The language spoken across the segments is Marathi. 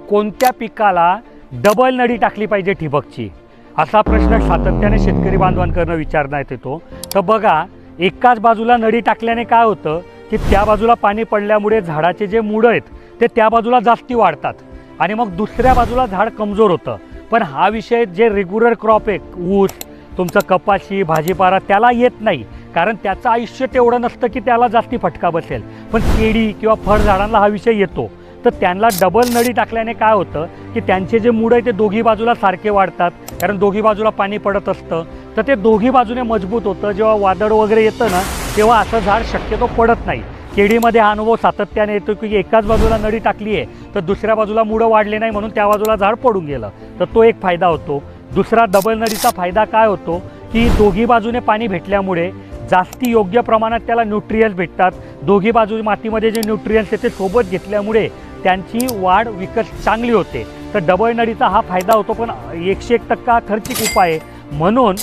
कोणत्या पिकाला डबल नळी टाकली पाहिजे ठिबकची, असा प्रश्न सातत्याने शेतकरी बांधवांकडून विचारण्यात येतो। तर बघा, एकाच बाजूला नळी टाकल्याने काय होतं की त्या बाजूला पाणी पडल्यामुळे झाडाचे जे मुळं आहेत ते त्या बाजूला जास्ती वाढतात आणि मग दुसऱ्या बाजूला झाड कमजोर होतं। पण हा विषय जे रेग्युलर क्रॉप आहे, ऊस, तुमचं कपाशी, भाजीपाला, त्याला येत नाही, कारण त्याचं आयुष्य तेवढं नसतं की त्याला जास्ती फटका बसेल। पण केळी किंवा फळझाडांना हा विषय येतो। तर त्यांना डबल नळी टाकल्याने काय होतं की त्यांचे जे मुळं आहे ते दोघी बाजूला सारखे वाढतात, कारण दोघी बाजूला पाणी पडत असतं, तर ते दोघी बाजूने मजबूत होतं। जेव्हा वादळ वगैरे येतं ना, तेव्हा असं झाड शक्यतो पडत नाही। केळीमध्ये हा अनुभव सातत्याने येतो की एकाच बाजूला नळी टाकली आहे तर दुसऱ्या बाजूला मुळं वाढले नाही, म्हणून त्या बाजूला झाड पडून गेलं, तर तो एक फायदा होतो। दुसरा डबल नळीचा फायदा काय होतो की दोघी बाजूने पाणी भेटल्यामुळे जास्ती योग्य प्रमाणात त्याला न्यूट्रियन्स भेटतात। दोघी बाजू मातीमध्ये जे न्यूट्रियन्स आहे ते सोबत घेतल्यामुळे त्यांची वाढ विकास चांगली होते। तर डबल नळीचा हा फायदा होतो, पण 101% खर्चिक उपाय आहे, म्हणून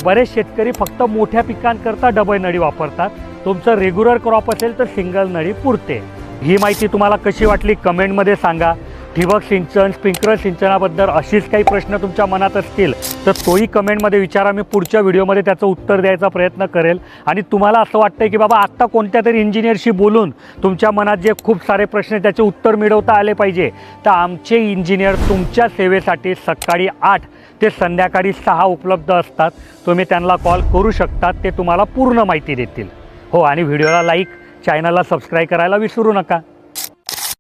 बरेच शेतकरी फक्त मोठ्या पिकांकरता डबल नळी वापरतात। तुमचं रेग्युलर क्रॉप असेल तर सिंगल नळी पुरते। ही माहिती तुम्हाला कशी वाटली कमेंटमध्ये सांगा। ठिबक सिंचन, स्प्रिंकलर सिंचनाबद्दल अशीच काही प्रश्न तुमच्या मनात असतील तर तोही कमेंटमध्ये विचारा, मी पुढच्या व्हिडिओमध्ये त्याचं उत्तर द्यायचा प्रयत्न करेल। आणि तुम्हाला असं वाटतं की बाबा आत्ता कोणत्या तरी इंजिनियरशी बोलून तुमच्या मनात जे खूप सारे प्रश्न आहेत त्याचे उत्तर मिळवता आले पाहिजे, तर आमचे इंजिनियर तुमच्या सेवेसाठी सकाळी 8 ते संध्याकाळी 6 उपलब्ध असतात। तुम्ही त्यांना कॉल करू शकतात, ते तुम्हाला पूर्ण माहिती देतील। हो, आणि व्हिडिओला लाईक, चॅनलला सबस्क्राईब करायला विसरू नका।